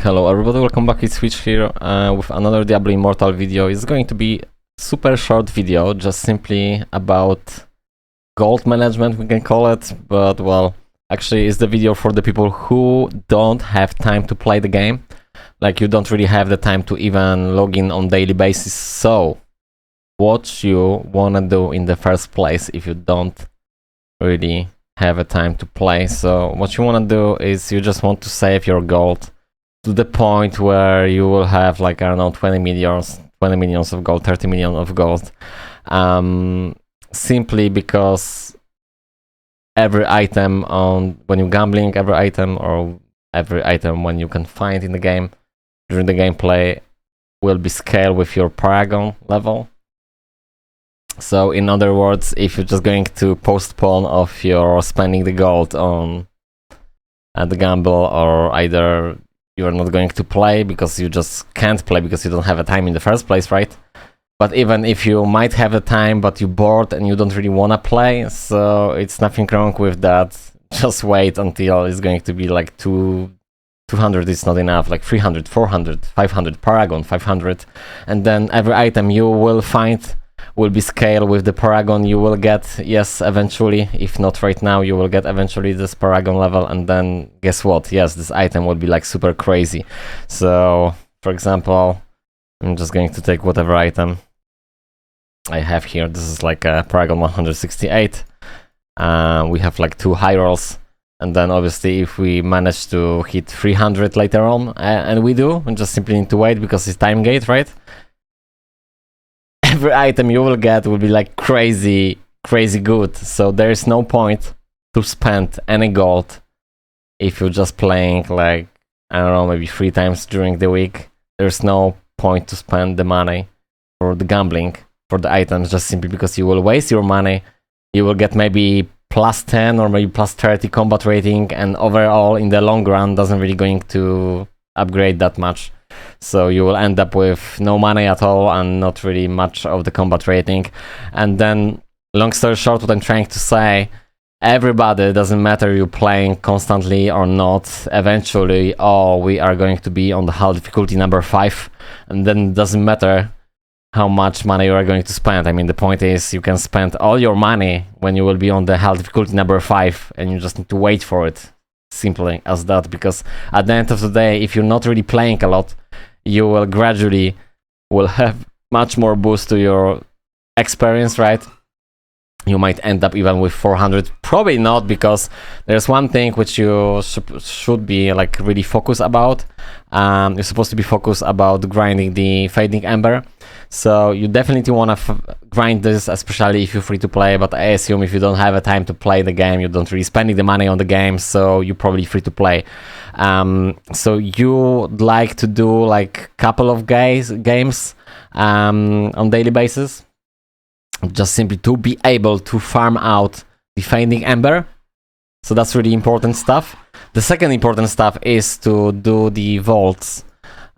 Hello everybody, welcome back. It's Switch here with another Diablo Immortal video. It's going to be super short video, just simply about gold management, we can call it, but well, actually it's the video for the people who don't have time to play the game. Like, you don't really have the time to even log in on daily basis. So what you wanna do in the first place if you don't really have a time to play? So what you wanna do is you just want to save your gold to the point where you will have, like, I don't know, 20 millions of gold, 30 million of gold. Simply because every item when you're gambling, every item when you can find in the game during the gameplay will be scaled with your paragon level. So in other words, if you're just going to postpone of your spending the gold on the gamble, or either you're not going to play because you just can't play because you don't have a time in the first place, right? But even if you might have a time but you're bored and you don't really want to play, so it's nothing wrong with that. Just wait until it's going to be like 200 is not enough, like 300, 400, 500, paragon 500, and then every item you will find will be scaled with the paragon you will get. Yes, eventually, if not right now, you will get eventually this paragon level, and then guess what? Yes, this item will be like super crazy. So for example, I'm just going to take whatever item I have here. This is like a paragon 168. We have like 2 high rolls, and then obviously if we manage to hit 300 later on, and we do, we just simply need to wait because it's time gate, right? Every item you will get will be like crazy good. So there is no point to spend any gold if you're just playing, like, I don't know, maybe 3 times during the week. There's no point to spend the money for the gambling for the items, just simply because you will waste your money. You will get maybe plus 10 or maybe plus 30 combat rating, and overall in the long run doesn't really going to upgrade that much. So you will end up with no money at all and not really much of the combat rating. And then, long story short, what I'm trying to say, everybody, doesn't matter you playing constantly or not, eventually we are going to be on the hard difficulty number 5, and then it doesn't matter how much money you are going to spend. I mean, the point is you can spend all your money when you will be on the hard difficulty number 5, and you just need to wait for it. Simply as that, because at the end of the day, if you're not really playing a lot, you will gradually have much more boost to your experience, right? You might end up even with 400, probably not, because there's one thing which you should be like really focused about. You're supposed to be focused about grinding the Fading Ember. So you definitely want to grind this, especially if you're free to play, but I assume if you don't have a time to play the game, you don't really spending the money on the game, so you're probably free to play. So you'd like to do like couple of games on daily basis, just simply to be able to farm out the Fading Ember. So that's really important stuff. The second important stuff is to do the vaults.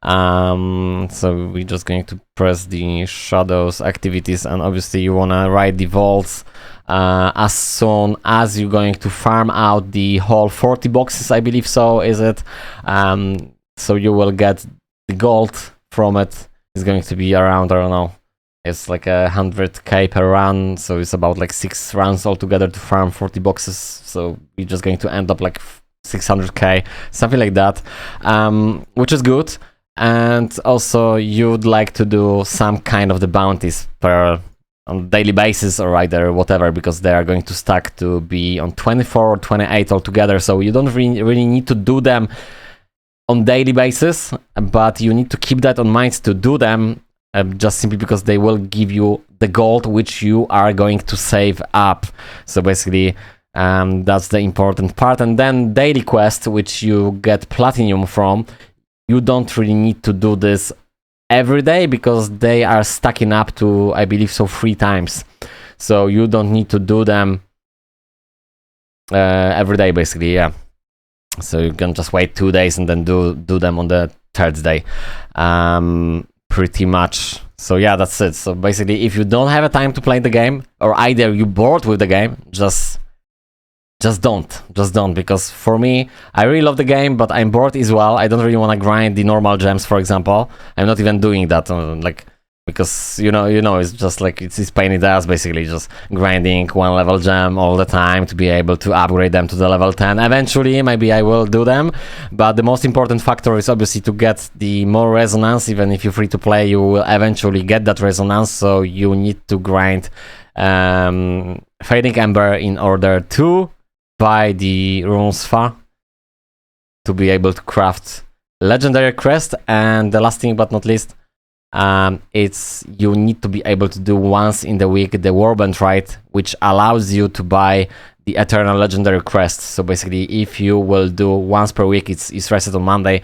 So we're just going to press the shadows activities, and obviously you want to write the vaults as soon as you're going to farm out the whole 40 boxes, I believe so, is it? So you will get the gold from it. It's going to be around, I don't know, it's like 100k per run, so it's about like 6 runs altogether to farm 40 boxes. So you're just going to end up like 600k, something like that, which is good. And also you'd like to do some kind of the bounties on daily basis, or either whatever, because they are going to stack to be on 24 or 28 altogether. So you don't really need to do them on daily basis, but you need to keep that in mind to do them, just simply because they will give you the gold which you are going to save up. So basically that's the important part. And then daily quest, which you get platinum from, you don't really need to do this every day because they are stacking up to, I believe so, 3 times. So you don't need to do them every day, basically, yeah. So you can just wait 2 days and then do them on the 3rd day, pretty much. So yeah, that's it. So basically, if you don't have a time to play the game, or either you're bored with the game, just just don't, because for me, I really love the game, but I'm bored as well. I don't really want to grind the normal gems, for example. I'm not even doing that, like, because you know, it's just like it's pain in the ass, basically, just grinding one level gem all the time to be able to upgrade them to the level 10. Eventually, maybe I will do them, but the most important factor is obviously to get the more resonance. Even if you're free to play, you will eventually get that resonance, so you need to grind Fading Ember in order to buy the runes Fa to be able to craft legendary crest. And the last thing but not least, it's you need to be able to do once in the week the Warband Rite, which allows you to buy the eternal legendary crest. So basically, if you will do once per week, it's rested on Monday,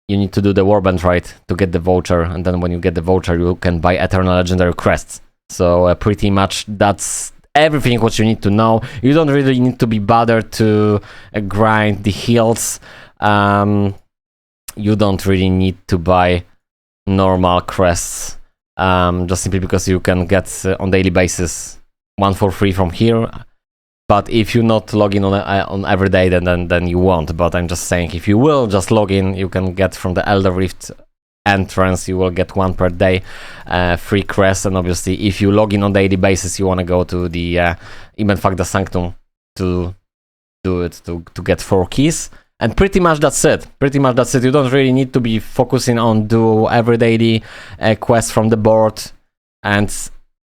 you need to do the Warband Rite to get the voucher, and then when you get the voucher, you can buy eternal legendary crests. So pretty much that's everything what you need to know. You don't really need to be bothered to grind the heals. You don't really need to buy normal crests, just simply because you can get on daily basis one for free from here. But if you not log in on every day, then you won't. But I'm just saying, if you will just log in, you can get from the Elder Rift entrance, you will get one per day free crest. And obviously, if you log in on daily basis, you want to go to the Ibn Fakda Sanctum to do it, to get 4 keys. And pretty much that's it. You don't really need to be focusing on do every daily quest from the board, and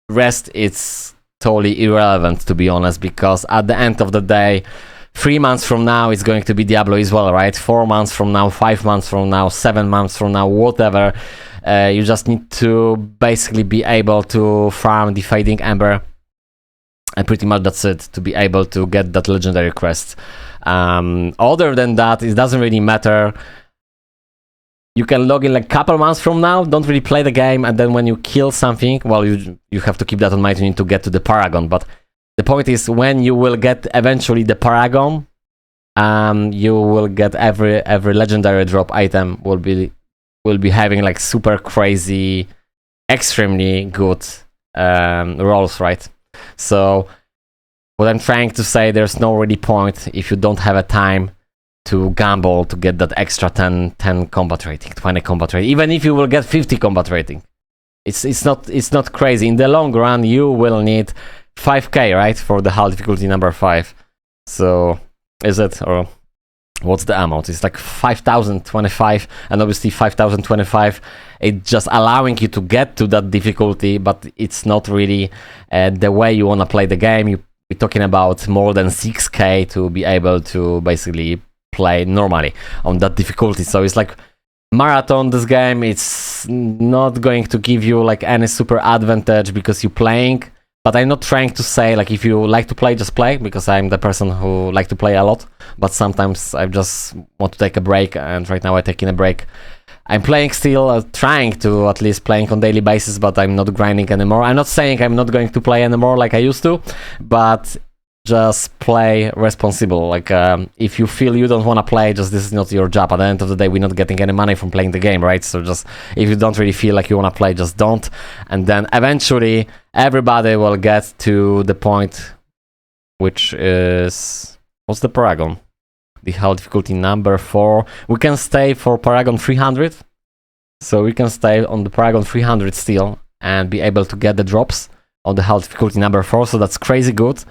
rest it's totally irrelevant, to be honest, because at the end of the day, 3 months from now it's going to be Diablo as well, right? 4 months from now, 5 months from now, 7 months from now, whatever. You just need to basically be able to farm the Fading Ember, and pretty much that's it, to be able to get that legendary crest. Other than that, it doesn't really matter. You can log in like a couple months from now, don't really play the game, and then when you kill something, well, you have to keep that in mind. You need to get to the Paragon. But the point is, when you will get eventually the Paragon, you will get every legendary drop item will be having like super crazy, extremely good rolls, right? So what I'm trying to say, there's no really point if you don't have a time to gamble to get that extra 10 combat rating, 20 combat rating, even if you will get 50 combat rating. It's not crazy. In the long run, you will need 5k, right, for the hull difficulty number 5. So is it, or what's the amount? It's like 5025, and obviously 5025, it's just allowing you to get to that difficulty, but it's not really the way you want to play the game. We're talking about more than 6k to be able to basically play normally on that difficulty. So it's like marathon, this game. It's not going to give you like any super advantage because you're playing. But I'm not trying to say like if you like to play, just play, because I'm the person who like to play a lot. But sometimes I just want to take a break, and right now I'm taking a break. I'm playing still, trying to at least playing on daily basis, but I'm not grinding anymore. I'm not saying I'm not going to play anymore like I used to, but just play responsible. Like if you feel you don't want to play, just this is not your job. At the end of the day, we're not getting any money from playing the game, right? So just if you don't really feel like you want to play, just don't. And then eventually everybody will get to the point, which is, what's the Paragon? The hull difficulty number 4. We can stay for Paragon 300. So we can stay on the Paragon 300 still and be able to get the drops on the hull difficulty number 4. So that's crazy good.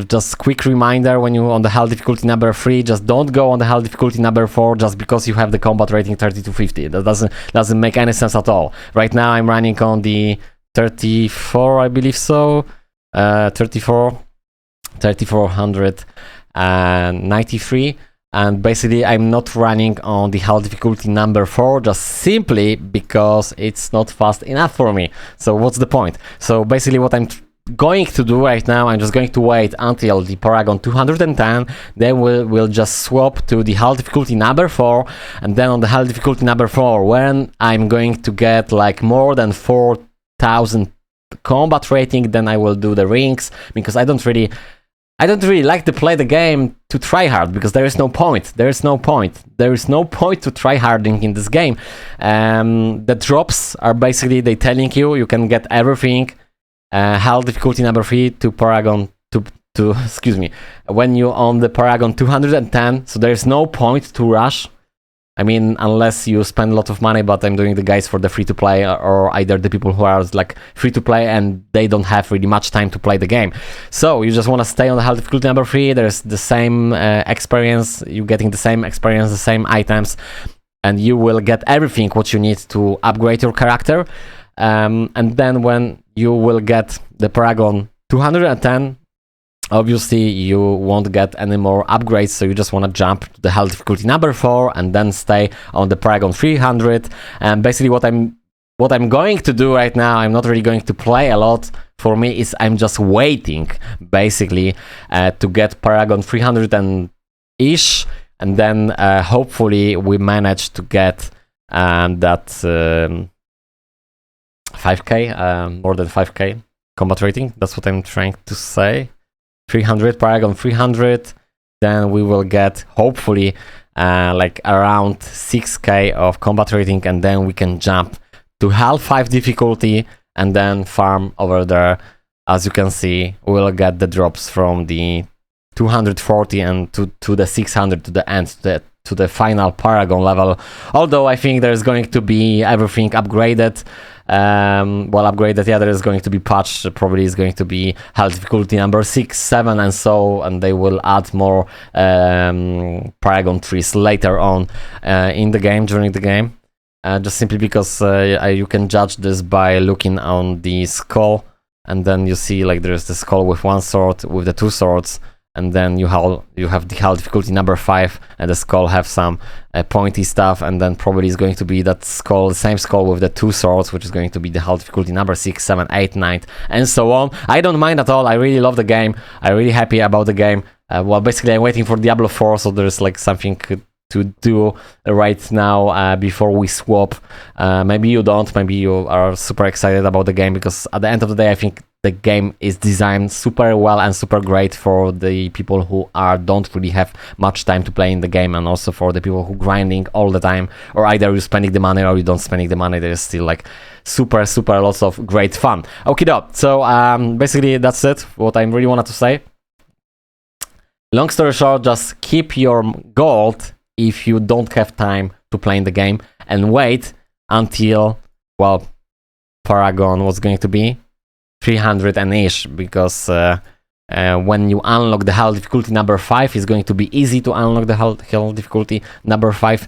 Just quick reminder, when you're on the hull difficulty number 3, just don't go on the hull difficulty number 4 just because you have the combat rating 30 to 50. That doesn't make any sense at all. Right now I'm running on the 34, I believe so. 3493, and basically I'm not running on the hull difficulty number 4 just simply because it's not fast enough for me. So what's the point? So basically what I'm going to do right now, I'm just going to wait until the Paragon 210, then we'll just swap to the hull difficulty number 4, and then on the hull difficulty number 4, when I'm going to get like more than 4000 combat rating, then I will do the rings, because I don't really like to play the game to try hard, because there is no point. There is no point to try harding in this game. The drops are basically they telling you can get everything. Hull difficulty number 3 to Paragon to excuse me, when you on the Paragon 210, so there's no point to rush. I mean, unless you spend a lot of money, but I'm doing the guys for the free-to-play, or either the people who are like free-to-play and they don't have really much time to play the game. So you just want to stay on the hard difficulty number 3. There's the same experience, you're getting the same experience, the same items, and you will get everything what you need to upgrade your character. And then when you will get the Paragon 210, obviously you won't get any more upgrades, so you just want to jump to the hard difficulty number 4 and then stay on the Paragon 300. And basically what I'm going to do right now, I'm not really going to play a lot. For me, is I'm just waiting basically to get Paragon 300 and ish, and then hopefully we manage to get that 5k, more than 5k combat rating. That's what I'm trying to say. 300, Paragon 300, then we will get hopefully like around 6k of combat rating, and then we can jump to HAL 5 difficulty and then farm over there. As you can see, we'll get the drops from the 240 and to the 600 to the end, to the final Paragon level. Although I think there's going to be everything upgraded. Well, upgraded, yeah, there is going to be patched. Probably is going to be hard difficulty number 6, 7, and so, and they will add more Paragon trees later on in the game, during the game. Just simply because you can judge this by looking on the skull, and then you see like there's the skull with 1 sword, with the 2 swords, and then you have the hard difficulty number 5, and the skull have some pointy stuff, and then probably is going to be that skull, the same skull with the 2 swords, which is going to be the hard difficulty number 6, 7, 8, 9, and so on. I don't mind at all. I really love the game. I'm really happy about the game. Well, basically, I'm waiting for Diablo 4, so there's like something to do right now before we swap. Maybe you don't. Maybe you are super excited about the game, because at the end of the day, I think the game is designed super well and super great for the people who don't really have much time to play in the game, and also for the people who grinding all the time, or either you're spending the money or you don't spending the money. There's still like super lots of great fun. Okay, so basically that's it, what I really wanted to say. Long story short, just keep your gold if you don't have time to play in the game, and wait until, well, Paragon was going to be 300 and ish, because when you unlock the hard difficulty number 5, it's going to be easy to unlock the hard difficulty number 5.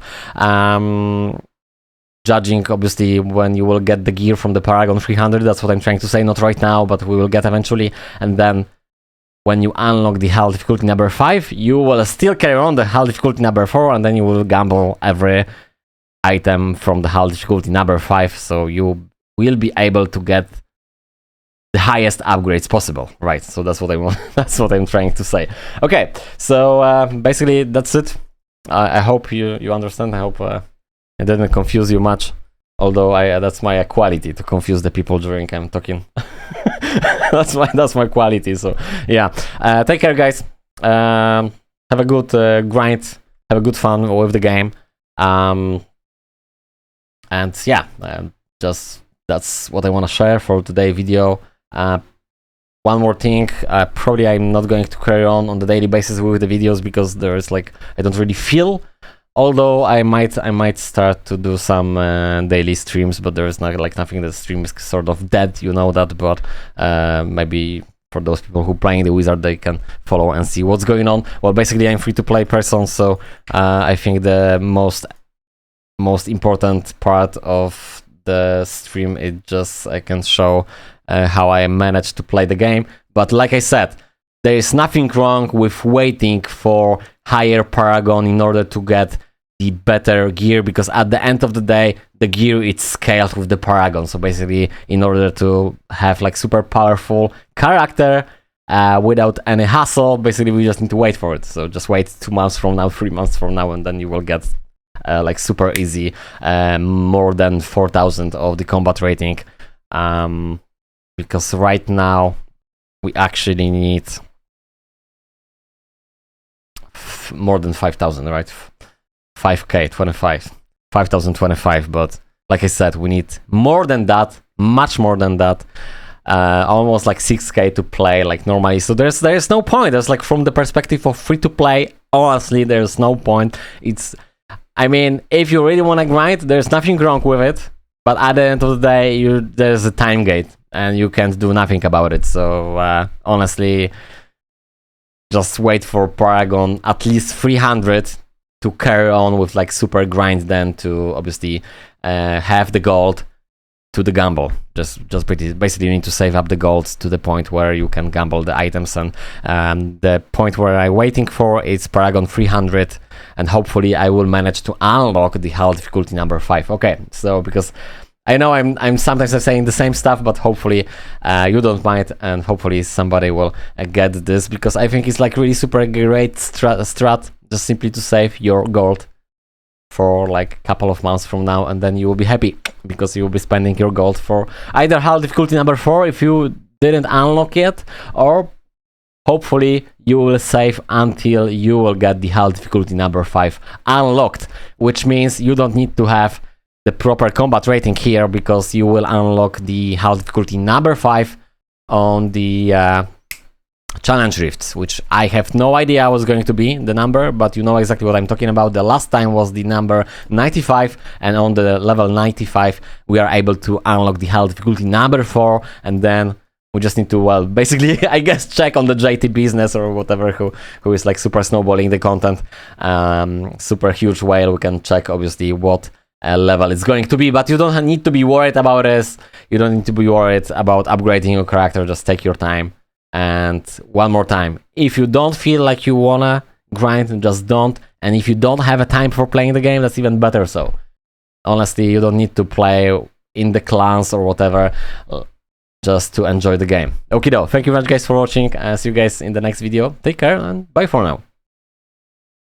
Judging obviously when you will get the gear from the Paragon 300, that's what I'm trying to say, not right now, but we will get eventually. And then when you unlock the hard difficulty number 5, you will still carry on the hard difficulty number 4, and then you will gamble every item from the hard difficulty number 5, so you will be able to get the highest upgrades possible, right? So that's what I want. That's what I'm trying to say. Okay, so basically that's it. I hope you understand. I hope I didn't confuse you much. Although that's my quality, to confuse the people during I'm talking. that's my quality. So yeah, take care, guys. Have a good grind. Have a good fun with the game. And yeah, just that's what I want to share for today's video. One more thing, probably I'm not going to carry on the daily basis with the videos, because there's like, I don't really feel. Although I might start to do some daily streams, but there is not like nothing. The stream is sort of dead, you know that. But maybe for those people who playing the Wizard, they can follow and see what's going on. Well, basically I'm free to play person, so I think the most important part of the stream is just I can show how I managed to play the game. But like I said, there is nothing wrong with waiting for higher Paragon in order to get the better gear, because at the end of the day, the gear is scaled with the Paragon. So basically, in order to have like super powerful character without any hassle, basically we just need to wait for it. So just wait 2 months from now, 3 months from now, and then you will get like super easy, more than 4,000 of the combat rating. Because right now we actually need more than 5,000, right? 5k 25, 5,025, but like I said, we need more than that, much more than that. almost like 6k to play like normally. So there's no point. There's like, from the perspective of free to play, honestly, there's no point. I mean, if you really want to grind, there's nothing wrong with it. But at the end of the day, there's a time gate, and you can't do nothing about it. So honestly, just wait for Paragon at least 300 to carry on with like super grind, then to obviously have the gold to the gamble. Just basically you need to save up the gold to the point where you can gamble the items, and the point where I'm waiting for is Paragon 300, and hopefully I will manage to unlock the hell difficulty number 5. Okay, so because I know I'm sometimes saying the same stuff, but hopefully you don't mind, and hopefully somebody will get this, because I think it's like really super great strat, just simply to save your gold for like a couple of months from now, and then you will be happy because you will be spending your gold for either hell difficulty number 4 if you didn't unlock yet, or hopefully you will save until you will get the hell difficulty number 5 unlocked, which means you don't need to have the proper combat rating here, because you will unlock the hell difficulty number 5 on the challenge rifts, which I have no idea was going to be the number, but you know exactly what I'm talking about. The last time was the number 95, and on the level 95 we are able to unlock the hell difficulty number 4, and then we just need to, well, basically I guess check on the JT business or whatever, who is like super snowballing the content, super huge whale. We can check obviously what level it's going to be, but you don't need to be worried about this. You don't need to be worried about upgrading your character. Just take your time. And one more time, if you don't feel like you wanna grind, just don't. And if you don't have a time for playing the game, that's even better. So honestly, you don't need to play in the clans or whatever, just to enjoy the game. Okie doke, thank you very much guys for watching. See you guys in the next video. Take care and bye for now.